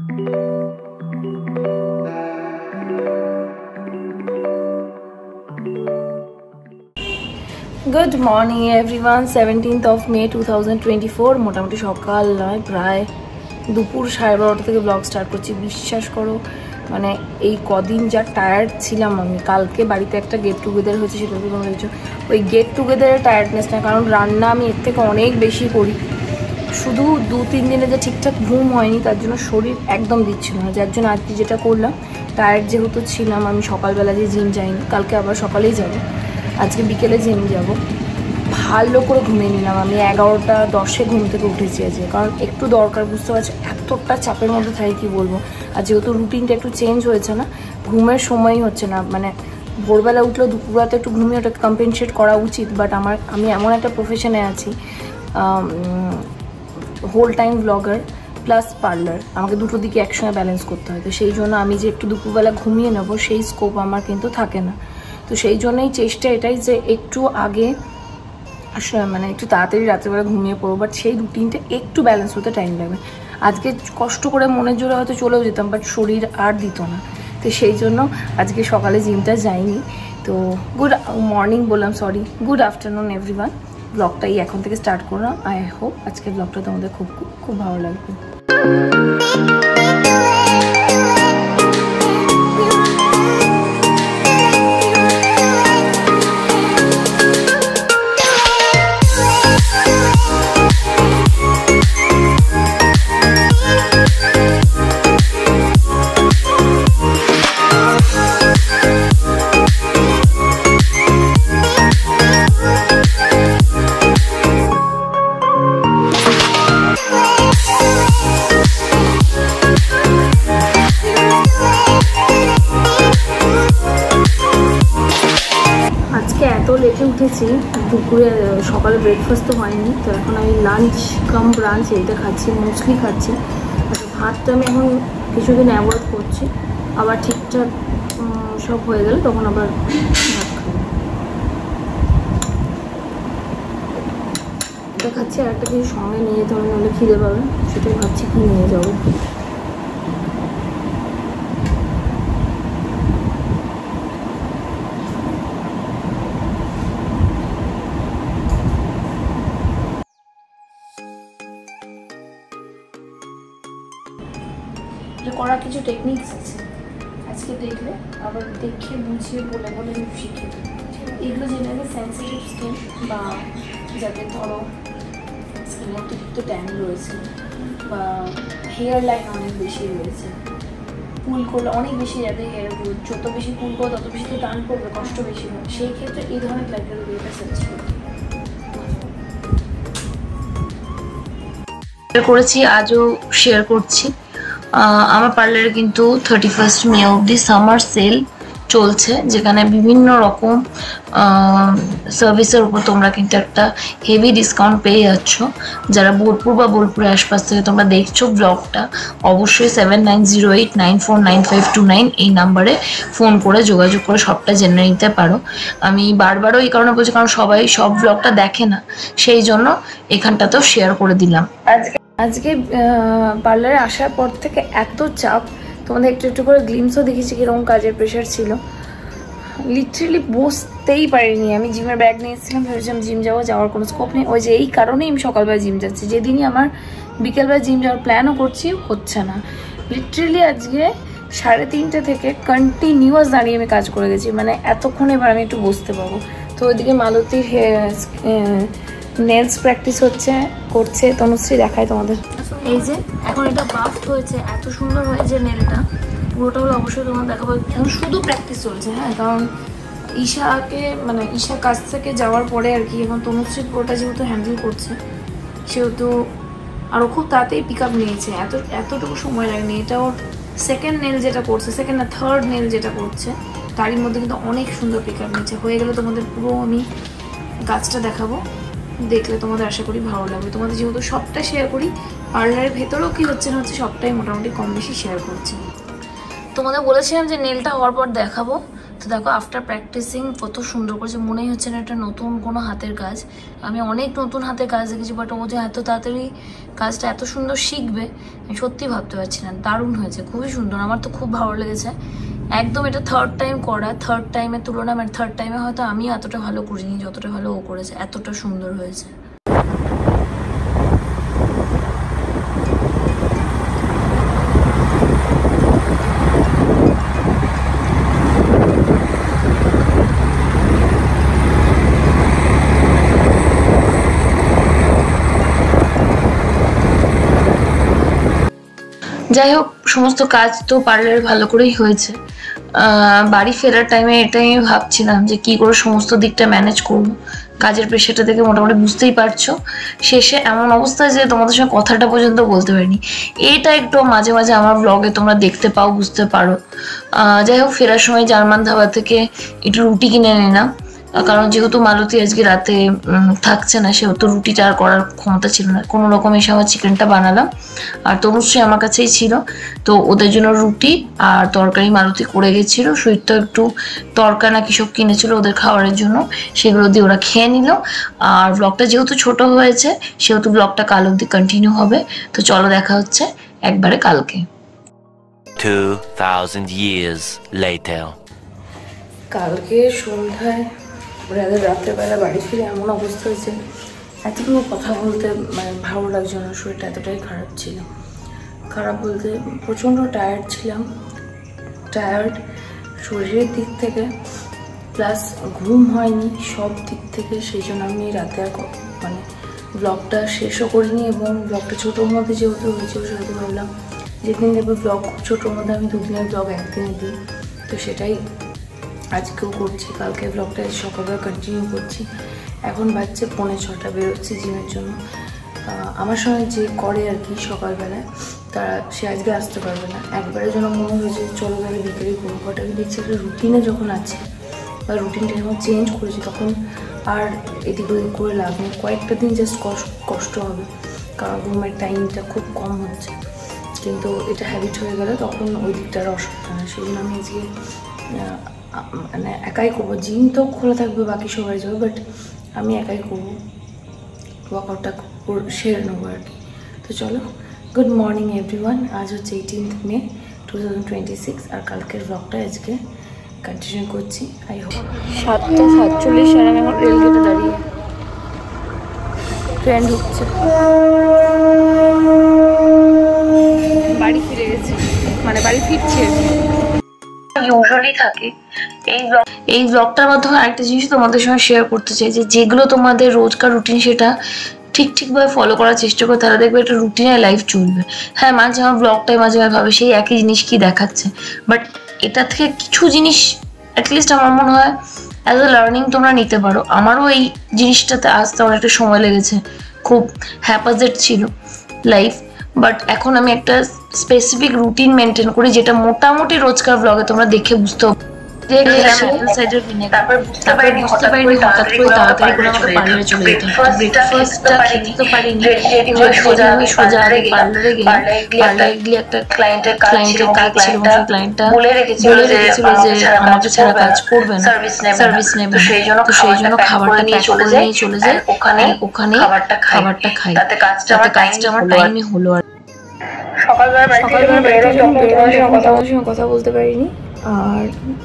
Good morning everyone. 17th of May 2024 মোটামুটি সকাল নয়, প্রায় দুপুর 12:30 থেকে ব্লগ স্টার্ট করছি। বিশ্বাস করো, মানে এই কদিন যা টায়ার্ড ছিলাম আমি। কালকে বাড়িতে একটা গেট টুগেদার হয়েছে, সেটা তো তোমরা দেখছো। ওই গেট টুগেদারের টায়ার্ডনেস না, কারণ রান্না আমি এর থেকে অনেক বেশি করি। শুধু 2-3 দিনে যে ঠিকঠাক ঘুম হয়নি, তার জন্য শরীর একদম দিচ্ছিল না। যার জন্য আজকে যেটা করলাম, টায়ার্ড যেহেতু ছিলাম আমি, সকালবেলা যে জিম যাইনি, কালকে আবার সকালেই যাব, আজকে বিকেলে জিম যাব, ভালো করে ঘুমিয়ে নিলাম। আমি 11:10 ঘুম থেকে উঠেছি আজকে, কারণ একটু দরকার, বুঝতে পারছি এতটা চাপের মধ্যে থাকি কি বলবো। আর যেহেতু রুটিনটা একটু চেঞ্জ হয়েছে না, ঘুমের সময়ই হচ্ছে না। মানে ভোরবেলা উঠলেও দুপুরবেলাতে একটু ঘুমিয়ে ওটা কম্পেনসেট করা উচিত, বাট আমি এমন একটা প্রফেশনে আছি, whole time blogger plus parlour, আমাকে দুটো দিকে একসঙ্গে ব্যালেন্স করতে হয়। তো সেই জন্য আমি যে একটু দুপুরবেলা ঘুমিয়ে নেবো, সেই স্কোপ আমার কিন্তু থাকে না। তো সেই জন্যই চেষ্টা এটাই যে একটু আগে, মানে একটু তাড়াতাড়ি রাত্রেবেলা ঘুমিয়ে পড়বো, বাট সেই রুটিনটা একটু ব্যালেন্স হতে টাইম লাগবে। আজকে কষ্ট করে মনের জোরে হয়তো চলেও যেতাম, বাট শরীর আর দিত না। তো সেই জন্য আজকে সকালে জিমটা যাইনি। তো গুড মর্নিং বললাম, সরি, গুড আফটারনুন এভরিওয়ান। ব্লগটাই এখন থেকে স্টার্ট করলাম। আই হোপ আজকে ব্লগটা তোমাদের খুব খুব খুব ভালো লাগবে। লেটে উঠেছি, দুপুরে সকালে ব্রেকফাস্ট তো হয়নি। তো এখন আমি লাঞ্চ কাম ব্রাঞ্চ এইটা খাচ্ছি, মোস্টলি খাচ্ছি। ভাতটা আমি এখন কিছুদিন অ্যাভয়েড করছি, আবার ঠিকঠাক সব হয়ে গেলে তখন আবার ভাত খাবো। এটা খাচ্ছি, আর একটা কিছু সঙ্গে নিয়ে যেতে হবে, নাহলে খিদে পাবে। সেটাই ভাবছি কি নিয়ে যাবো। করার কিছু টেকনিক্স আছে, আজকে দেখলে আবার দেখে বুঝিয়ে বলে বলে শিখে। এগুলো যেটাকে সেন্সিটিভ স্কিন বা যাদের ধরো স্কিনে অতিরিক্ত ট্যান রয়েছে বা হেয়ার লাইন অনেক বেশি রয়েছে, পুল করলে অনেক বেশি যাদের হেয়ার গ্রোথ, যত বেশি পুল করবে তত বেশি তো টান করবে, কষ্ট বেশি হয়। সেই ক্ষেত্রে এই ধরনের ক্রাইটেরিয়াটা সাজেস্ট করেছি, আজও শেয়ার করছি। আমার পার্লারে কিন্তু 31 মে অবধি সামার সেল চলছে, যেখানে বিভিন্ন রকম সার্ভিসের উপর তোমরা কিন্তু একটা হেভি ডিসকাউন্ট পেয়ে যাচ্ছ। যারা বোলপুর বা বোলপুরের আশপাশ থেকে তোমরা দেখছো ব্লগটা, অবশ্যই 7908949529 এই নাম্বারে ফোন করে যোগাযোগ করে সবটা জেনে নিতে পারো। আমি বারবারও এই কারণে বলছি, কারণ সবাই সব ব্লগটা দেখে না, সেই জন্য এখানটাতেও শেয়ার করে দিলাম। আজকে পার্লারে আসার পর থেকে এত চাপ, তোমাদের একটু একটু করে গ্লিমসও দেখেছি কীরকম কাজের প্রেশার ছিল। লিটারেলি বসতেই পারিনি। আমি জিমের ব্যাগ নিয়ে এসেছিলাম, ভেবেছিলাম জিম যাওয়ার কোনো স্কোপ নেই। ওই যে এই কারণেই আমি সকালবেলা জিম যাচ্ছি, যেদিনই আমার বিকেলবেলা জিম যাওয়ার প্ল্যানও করছি, হচ্ছে না। লিটারেলি আজকে 3:30 থেকে কন্টিনিউয়াস দাঁড়িয়ে আমি কাজ করে গেছি, মানে এতক্ষণ এবার আমি একটু বসতে পারবো। তো ওইদিকে মালতীর নেলস প্র্যাকটিস করছে, তনুশ্রী দেখায় তোমাদের। এই যে এখন এটা বাফট হয়েছে, এত সুন্দর হয়েছে নেলটা, পুরোটা হলো অবশ্যই তোমার দেখাবো। এখন শুধু প্র্যাকটিস চলছে, হ্যাঁ, কারণ ঈশা কাছ থেকে যাওয়ার পরে আর কি, এখন তনুশ্রী পুরোটা যেহেতু হ্যান্ডেল করছে, সেহেতু আরও খুব তাড়াতাড়ি পিক আপ নিয়েছে, এতটুকু সময় লাগেনি। এটা ওর সেকেন্ড নেল যেটা করছে, সেকেন্ড না থার্ড নেল যেটা করছে, তারই মধ্যে কিন্তু অনেক সুন্দর পিক আপ নিয়েছে। হয়ে গেলে তোমাদের পুরো আমি গাছটা দেখাবো, দেখলে তোমাদের আশা করি ভালো লাগবে। তোমাদের যেহেতু সবটা শেয়ার করি, পার্লারের ভেতরেও কি হচ্ছে না হচ্ছে সবটাই মোটামুটি কম বেশি শেয়ার করছি। তোমাদের বলেছিলাম যে নেলটা হওয়ার পর দেখাবো, তো দেখো আফটার প্র্যাকটিসিং কত সুন্দর করেছে, মনেই হচ্ছে না এটা নতুন কোনো হাতের কাজ। আমি অনেক নতুন হাতের কাজ দেখেছি, বাট ও যে এত তাড়াতাড়ি কাজটা এত সুন্দর শিখবে আমি সত্যি ভাবতে পারছি না। দারুণ হয়েছে, খুবই সুন্দর, আমার তো খুব ভালো লেগেছে একদম। এটা থার্ড টাইম করা, থার্ড টাইমের তুলনায় মানে থার্ড টাইমে হয়তো আমি এতটা ভালো করিনি যতটা ভালো ও করেছে, এতটা সুন্দর হয়েছে। যাই হোক, সমস্ত কাজ তো পার্লারে ভালো করেই হয়েছে। বাড়ি ফেরার টাইমে এটাই আমি ভাবছিলাম যে কি করে সমস্ত দিকটা ম্যানেজ করব। কাজের প্রেশারটা থেকে মোটামুটি বুঝতেই পারছো, শেষে এমন অবস্থা যে তোমাদের সঙ্গে কথাটা পর্যন্ত বলতে পারিনি। এটা একটু মাঝে মাঝে আমার ব্লগে তোমরা দেখতে পাও, বুঝতে পারো। যাই হোক, ফেরার সময় জার্মান ধাবা থেকে একটু রুটি কিনে নিলাম, কারণ যেহেতু মালতী আজকে রাতে থাকছে না, সেহেতু রুটিটা আর করার ক্ষমতা ছিল না। কোনো রকম এসে আমার চিকেনটা বানালাম, আর তনুশ্রী আমার কাছেই ছিল, তো ওদের জন্য রুটি আর তরকারি মালতী করে গেছিল। সুইট তো একটু তরকা না কি সব কিনেছিল ওদের খাবারের জন্য, সেগুলো দিয়ে ওরা খেয়ে নিল। আর ব্লগটা যেহেতু ছোট হয়েছে সেহেতু ব্লগটা কাল অবধি কন্টিনিউ হবে। তো চলো দেখা হচ্ছে একবারে কালকে। 2000 years later. কালকে সন্ধ্যায় রাত্রেবেলা বাড়ি ফিরে এমন অবস্থা হয়েছে, এতটুকু কথা বলতে মানে ভালো লাগছে না, শরীরটা এতটাই খারাপ ছিল। খারাপ বলতে প্রচণ্ড টায়ার্ড ছিলাম, টায়ার্ড শরীরের দিক থেকে প্লাস ঘুম হয়নি সব দিক থেকে। সেই জন্য আমি রাতে আর মানে ব্লগটা শেষও করিনি, এবং ব্লগটা ছোটোর মধ্যে যেহেতু হয়েছে সেহেতু ভাবলাম যেদিন দেখবো ব্লগ ছোটোর মধ্যে আমি দুদিনের ব্লগ একদিনে দিই, তো সেটাই আজকেও করছি। কালকে ব্লগটা সকালবেলা কন্টিনিউ করছি। এখন বাজছে 5:45, বেরোচ্ছি জিমের জন্য। আমার সঙ্গে যে করে আর কি সকালবেলায়, তারা সে আজকে আসতে পারবে না। একবারের জন্য মনে হয়েছে চলো তাহলে বিকেলে করবো, বাট আমি দেখছি একটা রুটিনে যখন আছে বা রুটিনটা যখন চেঞ্জ করেছি তখন আর এদিক ওদিক করে লাভ নেই। কয়েকটা দিন জাস্ট কষ্ট হবে, কারণ ঘুমের টাইমটা খুব কম হচ্ছে, কিন্তু এটা হ্যাবিট হয়ে গেলে তখন ওই দিকটা আর অসুবিধা না। সেই জন্য আমি আজকে মানে একাই করবো। জিম তো খোলা থাকবে, বাকি সবাই যাবে, বাট আমি একাই করবো, ওয়ার্কআউটটা সেরে নেবো আর কি। তো চলো, গুড মর্নিং এভরিওয়ান। আজ হচ্ছে 18 মে 2026, আর কালকের ব্লগটা আজকে কন্টিনিউ করছি। আই হোপ 7:47 আর আমি এখন রেলগেটে দাঁড়িয়ে, ট্রেন ঢুকছে। বাড়ি ফিরে গেছি, মানে বাড়ি ফিরছি ইউজুয়ালি থাকে। এই ব্লগটার মাধ্যমে আরেকটা জিনিস তোমাদের সঙ্গে শেয়ার করতে চাই, যে যেগুলো তোমাদের রোজকার রুটিন সেটা ঠিকভাবে ফলো করার চেষ্টা করে, তারা দেখবে একটা রুটিনে লাইফ চলবে। হ্যাঁ, মাঝে আমার ব্লগটাই মাঝে মাঝে ভাবে সেই একই জিনিস কি দেখাচ্ছে, বাট এটা থেকে কিছু জিনিস অ্যাটলিস্ট আমার মনে হয় অ্যাজ এ লার্নিং তোমরা নিতে পারো। আমারও এই জিনিসটাতে আসতে অনেকটা সময় লেগেছে, খুব হ্যাপাজেট ছিল লাইফ, বাট এখন আমি একটা স্পেসিফিক রুটিন মেনটেন করি, যেটা মোটামুটি রোজকার ব্লগে তোমরা দেখে বুঝতে হবে। তারপর বুঝতে পারিনি হঠাৎ করে তাড়াতাড়ি করে আমাকে পার্লারে চলে যেতে হবে। ব্রেকফাস্টটা খেতে তো পারিনি, সোজা পার্লারে গিয়ে একটা ক্লায়েন্টের কাজ ছিল, ক্লায়েন্টটা বলে রেখেছিল যে আমাকে ছাড়া কাজ করবে না, সার্ভিস নেবে। তো সেই জন্য খাবারটা নিয়ে চলে যায়, ওখানে খাবারটা খাই, তাতে কাজটা আমার টাইমে হলো। আর সকালবেলা কথা বলতে পারিনি, আর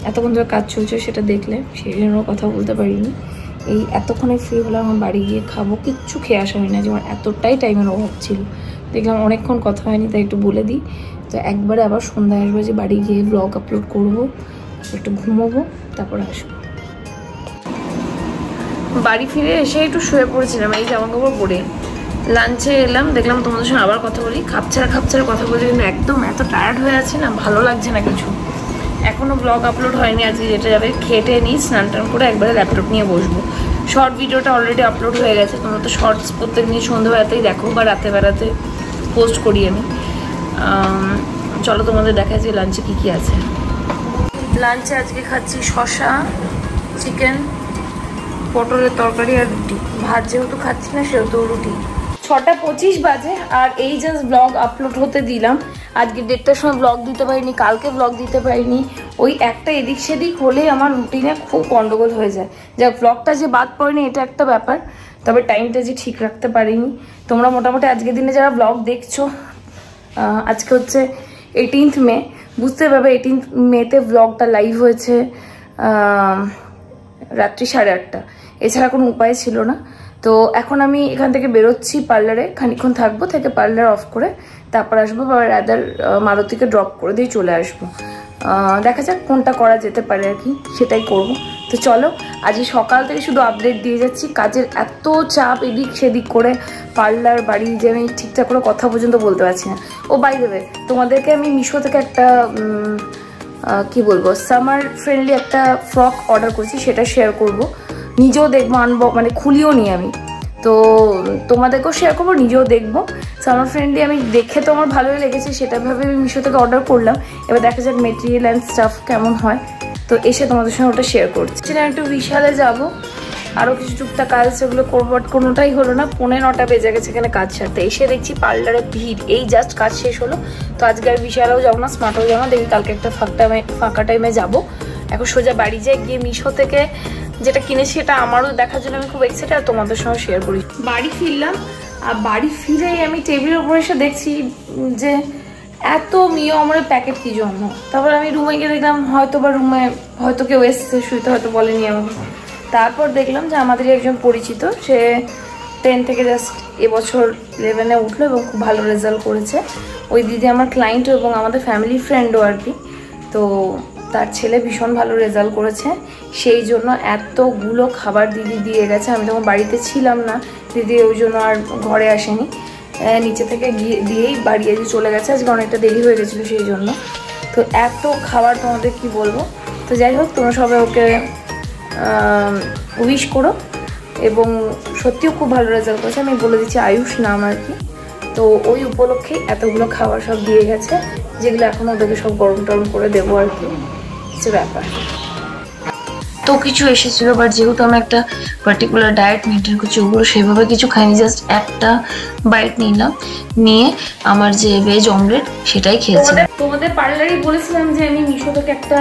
এতক্ষণ ধরে কাজ চলছে সেটা দেখলে, সেই জন্য কথা বলতে পারিনি। এই এতক্ষণে ফ্রি হলাম, আমার বাড়ি গিয়ে খাবো। কিচ্ছু খেয়ে আসা হয় না, যেমন এতটাই টাইমের অভাব ছিল। দেখলাম অনেকক্ষণ কথা হয়নি, তাই একটু বলে দিই। তো একবারে আবার সন্ধ্যায় আসবো, যে বাড়ি গিয়ে ব্লগ আপলোড করবো, একটু ঘুমোবো, তারপর আসবো। বাড়ি ফিরে এসে একটু শুয়ে পড়েছিলাম এই জামা কাপড় পরে। লাঞ্চে এলাম, দেখলাম তোমাদের সঙ্গে আবার কথা বলি, খাপছাড়া কথা বলি, কিন্তু একদম এত টায়ার্ড হয়ে আছে না, ভালো লাগছে না কিছু। এখনও ব্লগ আপলোড হয়নি, আজকে যেটা যাবে খেটে নিই, স্নান টান করে একবারে ল্যাপটপ নিয়ে বসবো। শর্ট ভিডিওটা অলরেডি আপলোড হয়ে গেছে, তোমরা তো শর্টস প্রত্যেক দিন সন্ধ্যাবেলাতেই দেখো বা রাতে বেলাতে পোস্ট করি আমি। চলো তোমাদের দেখা যায় লাঞ্চে কী কী আছে। লাঞ্চে আজকে খাচ্ছি শসা, চিকেন, পটলের তরকারি আর রুটি। ভাত যেহেতু খাচ্ছি না সেহেতু রুটি। 6:25 বাজে, আর এই জাস্ট ব্লগ আপলোড হতে দিলাম। আজকে 1:30টার সময় ব্লগ দিতে পারিনি, কালকে ব্লগ দিতে পারিনি। ওই একটা এদিক সেদিক হলেই আমার রুটিনে খুব গন্ডগোল হয়ে যায়। যাক, ব্লগটা যে বাদ পড়েনি এটা একটা ব্যাপার, তবে টাইমটা যে ঠিক রাখতে পারিনি। তোমরা মোটামুটি আজকের দিনে যারা ব্লগ দেখছো, আজকে হচ্ছে 18th মে, বুঝতে পারবে 18th মেতে ব্লগটা লাইভ হয়েছে রাত্রি 8:30। এছাড়া কোনো উপায় ছিল না। তো এখন আমি এখান থেকে বেরোচ্ছি পার্লারে, খানিক্ষণ থাকবো, থেকে পার্লার অফ করে তারপর আসবো, বা রাদার মারুতিকে ড্রপ করে দিয়ে চলে আসবো। দেখা যাক কোনটা করা যেতে পারে আর কি, সেটাই করব। তো চলো, আজকে সকাল থেকে শুধু আপডেট দিয়ে যাচ্ছি। কাজের এত চাপ, এদিক সেদিক করে পার্লার বাড়ি যে আমি ঠিকঠাক করে কথা পর্যন্ত বলতে পারছি না। ও বাই দেবে, তোমাদেরকে আমি মিশো থেকে একটা কি বলবো, সামার ফ্রেন্ডলি একটা ফ্রক অর্ডার করেছি, সেটা শেয়ার করব। নিজেও দেখবো, আনবো, মানে খুলিও নি আমি, তো তোমাদেরকেও শেয়ার করবো, নিজেও দেখবো। সামার ফ্রেন্ডলি আমি দেখে তো আমার ভালোই লেগেছে, সেটা ভাবে আমি মিশো থেকে অর্ডার করলাম। এবার দেখা যাক মেটেরিয়াল অ্যান্ড স্টাফ কেমন হয়, তো এসে তোমাদের সঙ্গে ওটা শেয়ার করছি। সেটা একটু বিশালে যাবো, আরও কিছু টুকটাক কাজ সেগুলো করবো, বাট কোনোটাই হলো না। 9:45 বেজে গেছে এখানে কাজ সারতে। এসে দেখছি পার্লারে ভিড়, এই জাস্ট কাজ শেষ হলো। তো আজকে আর বিশালেও যাবো না, স্মার্টও যাবো না, দেখি কালকে একটা ফাঁকা টাইমে যাবো। এখন সোজা বাড়ি যাই, গিয়ে মিশো থেকে যেটা কিনেছি সেটা আমারও দেখার জন্য আমি খুব এক্সাইটেড, আর তোমাদের সঙ্গে শেয়ার করি। বাড়ি ফিরলাম, আর বাড়ি ফিরেই আমি টেবিলের উপর এসে দেখছি যে এত মিও আমার প্যাকেট কি জন্য। তারপর আমি রুমে গিয়ে দেখলাম রুমে হয়তো কেউ এসছে শুইতে, হয়তো বলেনি আমাকে। তারপর দেখলাম যে আমাদের একজন পরিচিত, সে 10 থেকে জাস্ট এবছর 11-এ উঠলো এবং খুব ভালো রেজাল্ট করেছে। ওই দিদি আমার ক্লায়েন্টও এবং আমাদের ফ্যামিলি ফ্রেন্ডও আর কি। তো তার ছেলে ভীষণ ভালো রেজাল্ট করেছে, সেই জন্য এতগুলো খাবার দিদি দিয়ে গেছে। আমি তখন বাড়িতে ছিলাম না, দিদি ওই জন্য আর ঘরে আসেনি, নিচে থেকে দিয়েই বাড়ি এসে চলে গেছে। আজকে অনেকটা দেরি হয়ে গেছিলো সেই জন্য। তো এত খাবার তোমাদের কি বলবো। তো যাই হোক, তোমরা সবাই ওকে উইশ করো, এবং সত্যিও খুব ভালো রেজাল্ট করেছে। আমি বলে দিচ্ছি আয়ুষ নাম আর কি। তো ওই উপলক্ষে এতগুলো খাবার সব দিয়ে গেছে, যেগুলো এখন ওদেরকে সব গরম টরম করে দেবো আর কি, কিছু ব্যাপার। তো কিছু এসেছিলো, বাট যেহেতু আমি একটা পার্টিকুলার ডায়েট মেনটেন করছি, ওগুলো সেভাবে কিছু খাইনি, জাস্ট একটা বাইট নিলাম, নিয়ে আমার যে ভেজ অমলেট সেটাই খেয়েছি। তোমাদের পার্লারই বলেছিলাম যে আমি মিশো থেকে একটা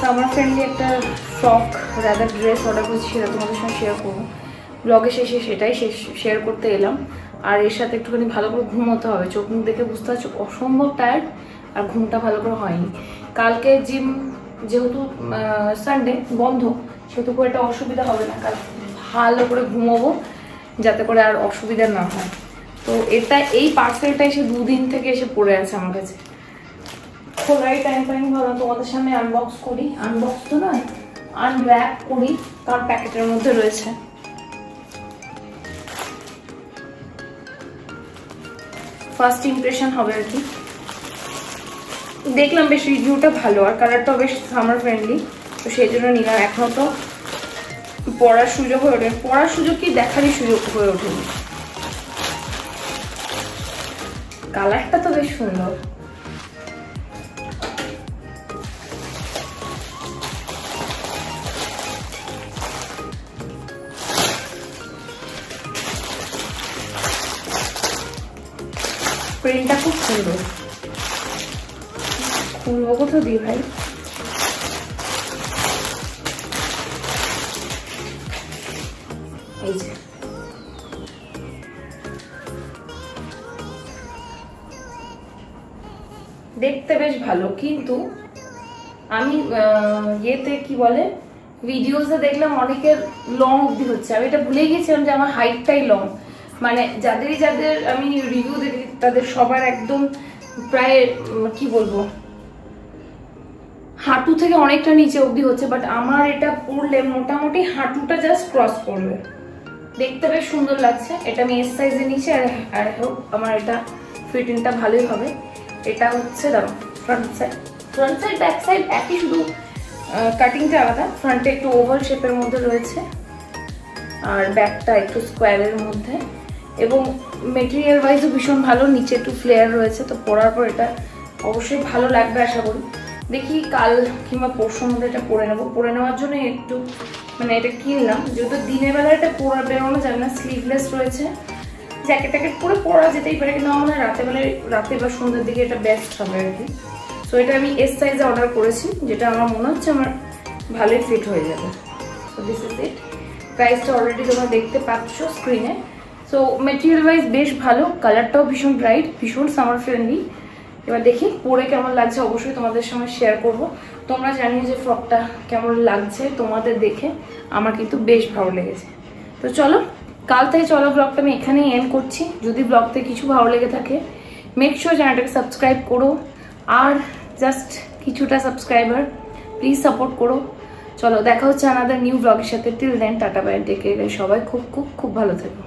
সামার ফ্রেন্ডলি একটা ফ্রক রাদার ড্রেস অর্ডার করেছি, সেটা তোমাদের সঙ্গে শেয়ার করবো। ব্লগে শেষে সেটাই শেয়ার করতে এলাম। আর এর সাথে একটুখানি ভালো করে ঘুমোতে হবে, চোখ মুখ দেখে বুঝতে পারছো অসম্ভব টায়ার্ড, আর ঘুমটা ভালো করে হয়নি। কালকে জিম যেহেতু সানডে বন্ধ, সেহেতু খুব একটা অসুবিধা হবে না, কাল ভালো করে ঘুমোবো যাতে করে আর অসুবিধা না হয়। তো এই পার্সেলটা এসে 2 দিন থেকে এসে পড়ে আছে আমার কাছে, খোলাই টাইম পাইনি, ভাবলাম তোমাদের সামনে আনবক্স করি। আনবক্স তো নয়, আনর্যাপ করি, কারণ প্যাকেটের মধ্যে রয়েছে। ফার্স্ট ইমপ্রেশন হবে আর কি। দেখলাম বেশ রিভিউটা ভালো, আর কালারটাও বেশ সামার ফ্রেন্ডলি, তো সেই জন্য নিলাম। এখনো তো পড়ার সুযোগ হয়ে ওঠেনি, পড়ার সুযোগ কি দেখারই সুযোগ হয়ে ওঠেনি। কালারটা তো বেশ সুন্দর। প্রিন্টটা খুব সুন্দর। খুলবো কোথাও দিই ভাই, এই যে দেখতে বেশ ভালো, কিন্তু আমি ইয়েতে কি বলে ভিডিওসে দেখলাম অনেকের লং অবধি হচ্ছে। আমি এটা ভুলে গেছিলাম যে আমার হাইটটাই লং, মানে যাদের আমি রিভিউ দেখি তাদের সবার একদম প্রায় কি বলবো হাঁটু থেকে অনেকটা নিচে অবধি হচ্ছে, বাট আমার এটা পরলে মোটামুটি হাঁটুটা জাস্ট ক্রস করবে। দেখতে বেশ সুন্দর লাগছে। এটা আমি এস সাইজে নিয়েছি, আর হোক আমার এটা ফিটিংটা ভালোই হবে। এটা হচ্ছে দাঁড়ো, ফ্রন্ট সাইড ব্যাক সাইড একই, শুধু কাটিংটা আলাদা। ফ্রন্টে একটু ওভাল শেপের মধ্যে রয়েছে, আর ব্যাকটা একটু স্কোয়ারের মধ্যে, এবং মেটেরিয়াল ওয়াইজও ভীষণ ভালো। নিচে একটু ফ্লেয়ার রয়েছে, তো পরার পর এটা অবশ্যই ভালো লাগবে আশা করি। দেখি কাল কিংবা পরশুর মধ্যে এটা পরে নেবো। পরে নেওয়ার জন্য একটু মানে এটা কিনলাম, যেহেতু দিনের বেলা এটা পরে বেরোনো যাবে না, স্লিভলেস রয়েছে, জ্যাকেট ট্যাকেট পরে পরা যেতেই পারে, কিন্তু আমার রাতে বা সন্ধ্যের দিকে এটা বেস্ট হবে আর কি। সো এটা আমি এস সাইজে অর্ডার করেছি, যেটা আমার মনে হচ্ছে আমার ভালোই ফিট হয়ে যাবে। So this is it. প্রাইসটা অলরেডি তোমরা দেখতে পাচ্ছ স্ক্রিনে। সো মেটেরিয়াল ওয়াইজ বেশ ভালো, কালারটাও ভীষণ ব্রাইট, ভীষণ সামার ফ্রেন্ডলি। এবার দেখি পরে কেমন লাগছে, অবশ্যই তোমাদের সঙ্গে শেয়ার করব। তোমরা জানিও যে ফ্রকটা কেমন লাগছে তোমাদের দেখে, আমার কিন্তু বেশ ভালো লেগেছে। তো চলো কাল থেকে ব্লগটা আমি এখানেই এন্ড করছি। যদি ব্লগতে কিছু ভালো লেগে থাকে মেক শিওর চ্যানেলটাকে সাবস্ক্রাইব করো, আর জাস্ট কিছুটা সাবস্ক্রাইবার প্লিজ সাপোর্ট করো। চলো দেখা হচ্ছে আনাদার নিউ ব্লগের সাথে। Till then tata bye, take care. সবাই খুব খুব খুব ভালো থেকো।